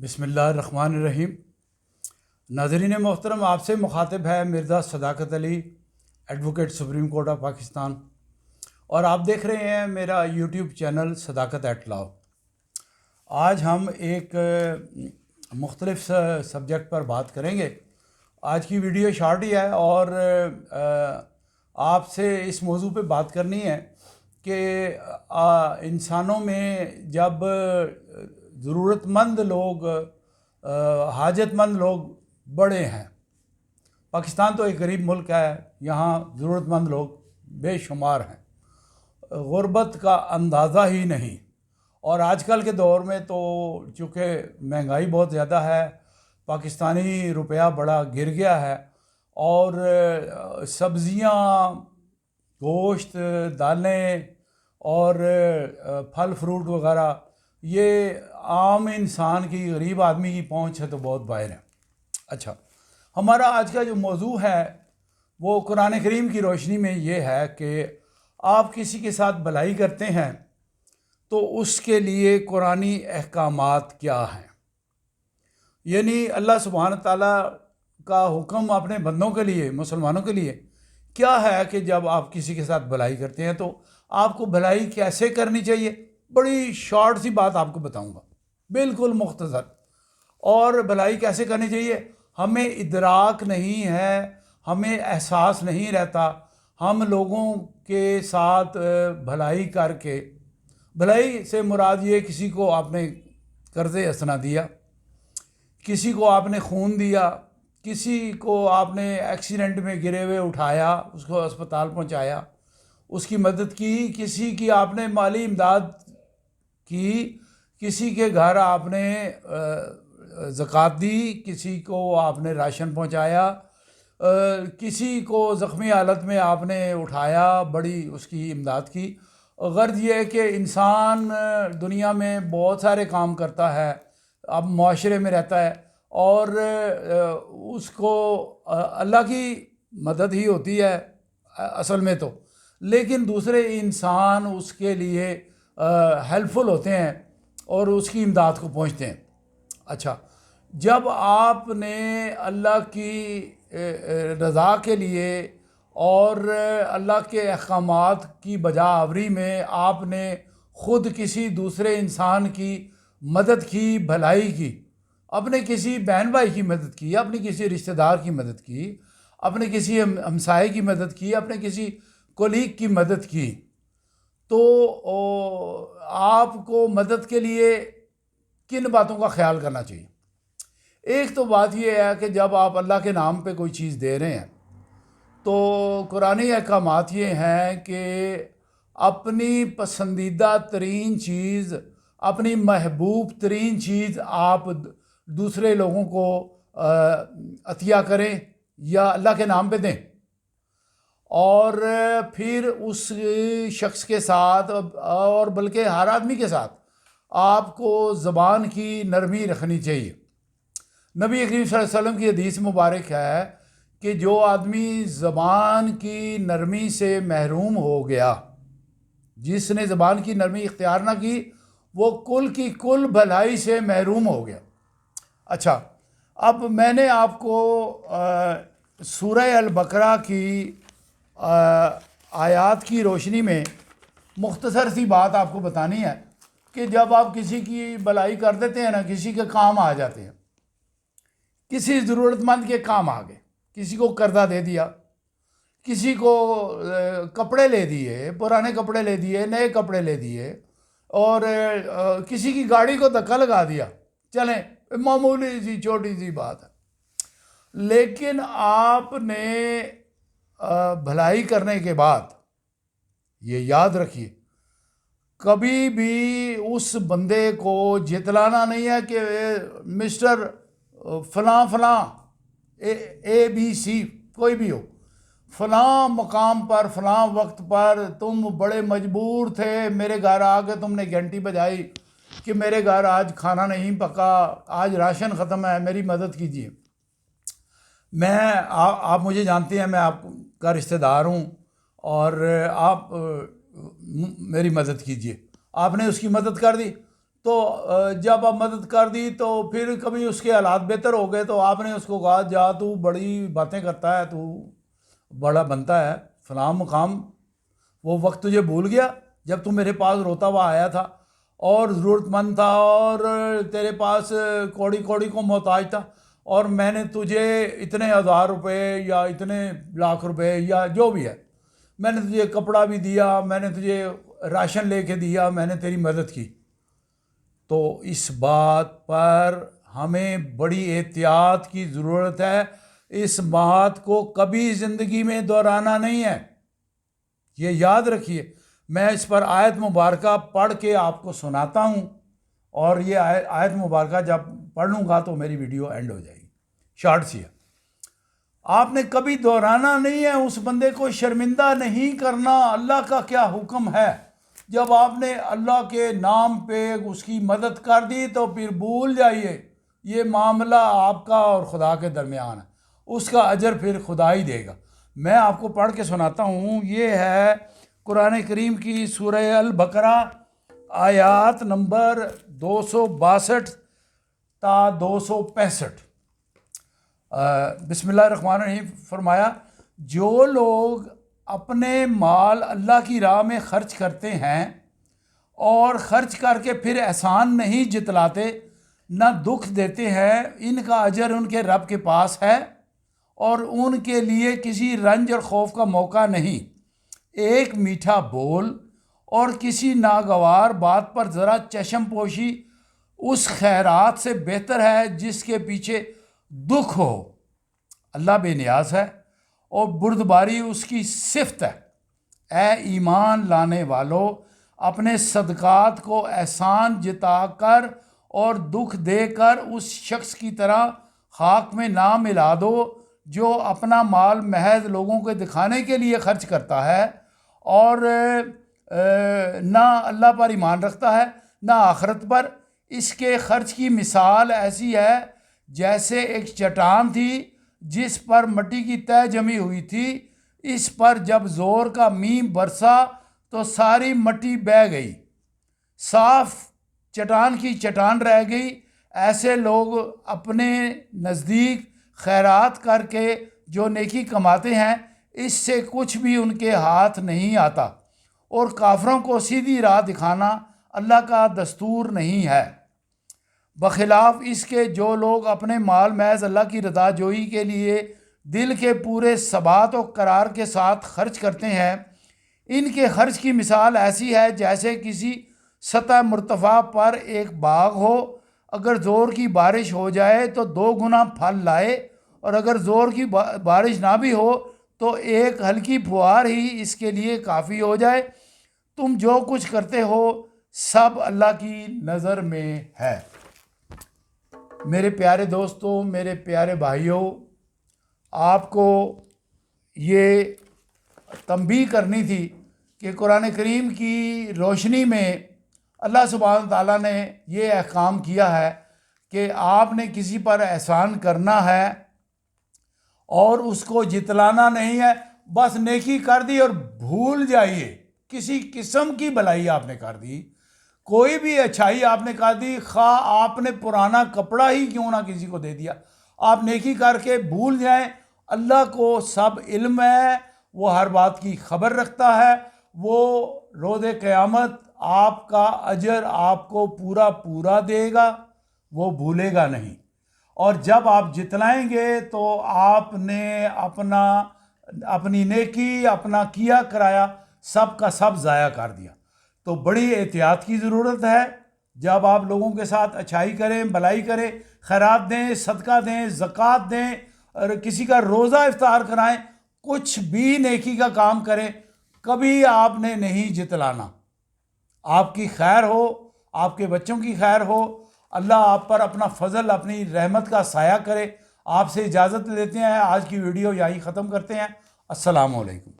بسم اللہ الرحمن الرحیم۔ ناظرین محترم، آپ سے مخاطب ہے Mirza Sadaqat Ali, advocate supreme court of Pakistan, اور آپ دیکھ رہے ہیں میرا YouTube channel Sadaqat at law. آج ہم ایک مختلف سبجیکٹ پر بات کریں گے۔ آج کی ویڈیو شارٹ ہی ہے اور آپ سے اس موضوع پہ بات کرنی ہے کہ انسانوں میں جب ضرورت مند لوگ، حاجت مند لوگ بڑے ہیں، پاکستان تو ایک غریب ملک ہے، یہاں ضرورت مند لوگ بے شمار ہیں، غربت کا اندازہ ہی نہیں۔ اور آج کل کے دور میں تو چونکہ مہنگائی بہت زیادہ ہے، پاکستانی روپیہ بڑا گر گیا ہے، اور سبزیاں، گوشت، دالیں اور پھل فروٹ وغیرہ یہ عام انسان کی، غریب آدمی کی پہنچ ہے تو بہت باہر ہے۔ اچھا، ہمارا آج کا جو موضوع ہے وہ قرآن کریم کی روشنی میں یہ ہے کہ آپ کسی کے ساتھ بھلائی کرتے ہیں تو اس کے لیے قرآنی احکامات کیا ہیں۔ یعنی اللہ سبحانہ تعالیٰ کا حکم اپنے بندوں کے لیے، مسلمانوں کے لیے کیا ہے کہ جب آپ کسی کے ساتھ بھلائی کرتے ہیں تو آپ کو بھلائی کیسے کرنی چاہیے۔ بڑی شارٹ سی بات آپ کو بتاؤں گا، بالکل مختصر۔ اور بھلائی کیسے کرنی چاہیے، ہمیں ادراک نہیں ہے، ہمیں احساس نہیں رہتا۔ ہم لوگوں کے ساتھ بھلائی کر کے، بھلائی سے مراد یہ کسی کو آپ نے قرض حسنہ دیا، کسی کو آپ نے خون دیا، کسی کو آپ نے ایکسیڈنٹ میں گرے ہوئے اٹھایا، اس کو اسپتال پہنچایا، اس کی مدد کی، کسی کی آپ نے مالی امداد کی، کسی کے گھر آپ نے زکوٰۃ دی، کسی کو آپ نے راشن پہنچایا، کسی کو زخمی حالت میں آپ نے اٹھایا، بڑی اس کی امداد کی۔ غرض یہ ہے کہ انسان دنیا میں بہت سارے کام کرتا ہے، اب معاشرے میں رہتا ہے، اور اس کو اللہ کی مدد ہی ہوتی ہے اصل میں تو، لیکن دوسرے انسان اس کے لیے ہیلپ فل ہوتے ہیں اور اس کی امداد کو پہنچتے ہیں۔ اچھا، جب آپ نے اللہ کی رضا کے لیے اور اللہ کے احکامات کی بجا آوری میں آپ نے خود کسی دوسرے انسان کی مدد کی، بھلائی کی، اپنے کسی بہن بھائی کی مدد کی، اپنے کسی رشتہ دار کی مدد کی، اپنے کسی ہمسائے کی مدد کی، اپنے کسی کولیگ کی مدد کی، تو آپ کو مدد کے لیے کن باتوں کا خیال کرنا چاہیے۔ ایک تو بات یہ ہے کہ جب آپ اللہ کے نام پہ کوئی چیز دے رہے ہیں تو قرآنی احکامات یہ ہیں کہ اپنی پسندیدہ ترین چیز، اپنی محبوب ترین چیز آپ دوسرے لوگوں کو عطیہ کریں یا اللہ کے نام پہ دیں، اور پھر اس شخص کے ساتھ، اور بلکہ ہر آدمی کے ساتھ، آپ کو زبان کی نرمی رکھنی چاہیے۔ نبی کریم صلی اللہ علیہ وسلم کی حدیث مبارک ہے کہ جو آدمی زبان کی نرمی سے محروم ہو گیا، جس نے زبان کی نرمی اختیار نہ کی، وہ کل کی کل بھلائی سے محروم ہو گیا۔ اچھا، اب میں نے آپ کو سورہ البقرہ کی آیات کی روشنی میں مختصر سی بات آپ کو بتانی ہے کہ جب آپ کسی کی بھلائی کر دیتے ہیں نا، کسی کے کام آ جاتے ہیں، کسی ضرورت مند کے کام آ گئے، کسی کو قرضہ دے دیا، کسی کو کپڑے لے دیے، پرانے کپڑے لے دیے، نئے کپڑے لے دیے، اور کسی کی گاڑی کو دھکا لگا دیا، چلیں معمولی سی چھوٹی سی بات ہے، لیکن آپ نے بھلائی کرنے کے بعد یہ یاد رکھیے، کبھی بھی اس بندے کو جتلانا نہیں ہے کہ مسٹر فلاں فلاں اے بی سی کوئی بھی ہو، فلاں مقام پر فلاں وقت پر تم بڑے مجبور تھے، میرے گھر آ کے تم نے گھنٹی بجائی کہ میرے گھر آج کھانا نہیں پکا، آج راشن ختم ہے، میری مدد کیجیے۔ آپ مجھے جانتے ہیں، میں آپ کا رشتہ دار ہوں، اور آپ میری مدد کیجیے۔ آپ نے اس کی مدد کر دی تو جب آپ مدد کر دی تو پھر کبھی اس کے حالات بہتر ہو گئے تو آپ نے اس کو کہا جا تو بڑی باتیں کرتا ہے، تو بڑا بنتا ہے، فلاں مقام وہ وقت تجھے بھول گیا جب تو میرے پاس روتا ہوا آیا تھا اور ضرورت مند تھا اور تیرے پاس کوڑی کوڑی کو محتاج تھا، اور میں نے تجھے اتنے ہزار روپے یا اتنے لاکھ روپے یا جو بھی ہے، میں نے تجھے کپڑا بھی دیا، میں نے تجھے راشن لے کے دیا، میں نے تیری مدد کی۔ تو اس بات پر ہمیں بڑی احتیاط کی ضرورت ہے، اس بات کو کبھی زندگی میں دہرانا نہیں ہے، یہ یاد رکھیے۔ میں اس پر آیت مبارکہ پڑھ کے آپ کو سناتا ہوں، اور یہ آیت مبارکہ جب پڑھ لوں گا تو میری ویڈیو اینڈ ہو جائے گی، شارٹ سی ہے۔ آپ نے کبھی دہرانا نہیں ہے، اس بندے کو شرمندہ نہیں کرنا۔ اللہ کا کیا حکم ہے، جب آپ نے اللہ کے نام پہ اس کی مدد کر دی تو پھر بھول جائیے، یہ معاملہ آپ کا اور خدا کے درمیان ہے، اس کا اجر پھر خدا ہی دے گا۔ میں آپ کو پڑھ کے سناتا ہوں، یہ ہے قرآن کریم کی سورہ البقرہ آیات نمبر 262 تا 265۔ بسم اللہ الرحمن الرحیم۔ فرمایا، جو لوگ اپنے مال اللہ کی راہ میں خرچ کرتے ہیں اور خرچ کر کے پھر احسان نہیں جتلاتے، نہ دکھ دیتے ہیں، ان کا اجر ان کے رب کے پاس ہے اور ان کے لیے کسی رنج اور خوف کا موقع نہیں۔ ایک میٹھا بول اور کسی ناگوار بات پر ذرا چشم پوشی اس خیرات سے بہتر ہے جس کے پیچھے دکھ ہو۔ اللہ بے نیاز ہے اور بردباری اس کی صفت ہے۔ اے ایمان لانے والو، اپنے صدقات کو احسان جتا کر اور دکھ دے کر اس شخص کی طرح خاک میں نہ ملا دو جو اپنا مال محض لوگوں کو دکھانے کے لیے خرچ کرتا ہے اور نہ اللہ پر ایمان رکھتا ہے نہ آخرت پر۔ اس کے خرچ کی مثال ایسی ہے جیسے ایک چٹان تھی جس پر مٹی کی تہ جمی ہوئی تھی، اس پر جب زور کا مینہ برسا تو ساری مٹی بہہ گئی، صاف چٹان کی چٹان رہ گئی۔ ایسے لوگ اپنے نزدیک خیرات کر کے جو نیکی کماتے ہیں، اس سے کچھ بھی ان کے ہاتھ نہیں آتا، اور کافروں کو سیدھی راہ دکھانا اللہ کا دستور نہیں ہے۔ بخلاف اس کے جو لوگ اپنے مال محض اللہ کی رضا جوئی کے لیے دل کے پورے ثبات و قرار کے ساتھ خرچ کرتے ہیں، ان کے خرچ کی مثال ایسی ہے جیسے کسی سطح مرتفع پر ایک باغ ہو، اگر زور کی بارش ہو جائے تو 2 گنا پھل لائے، اور اگر زور کی بارش نہ بھی ہو تو ایک ہلکی پھوار ہی اس کے لیے کافی ہو جائے۔ تم جو کچھ کرتے ہو سب اللہ کی نظر میں ہے۔ میرے پیارے دوستوں، میرے پیارے بھائیوں، آپ کو یہ تنبیہ کرنی تھی کہ قرآن کریم کی روشنی میں اللہ سبحانہ تعالیٰ نے یہ احکام کیا ہے کہ آپ نے کسی پر احسان کرنا ہے اور اس کو جتلانا نہیں ہے، بس نیکی کر دی اور بھول جائیے۔ کسی قسم کی بھلائی آپ نے کر دی، کوئی بھی اچھائی آپ نے کر دی، خواہ آپ نے پرانا کپڑا ہی کیوں نہ کسی کو دے دیا، آپ نیکی کر کے بھول جائیں۔ اللہ کو سب علم ہے، وہ ہر بات کی خبر رکھتا ہے، وہ روز قیامت آپ کا اجر آپ کو پورا پورا دے گا، وہ بھولے گا نہیں۔ اور جب آپ جتلائیں گے تو آپ نے اپنی نیکی، اپنا کیا کرایا سب کا سب ضائع کر دیا۔ تو بڑی احتیاط کی ضرورت ہے، جب آپ لوگوں کے ساتھ اچھائی کریں، بھلائی کریں، خیرات دیں، صدقہ دیں، زکوٰۃ دیں، اور کسی کا روزہ افطار کرائیں، کچھ بھی نیکی کا کام کریں، کبھی آپ نے نہیں جتلانا۔ آپ کی خیر ہو، آپ کے بچوں کی خیر ہو، اللہ آپ پر اپنا فضل، اپنی رحمت کا سایہ کرے۔ آپ سے اجازت لیتے ہیں، آج کی ویڈیو یہیں ختم کرتے ہیں۔ السلام علیکم۔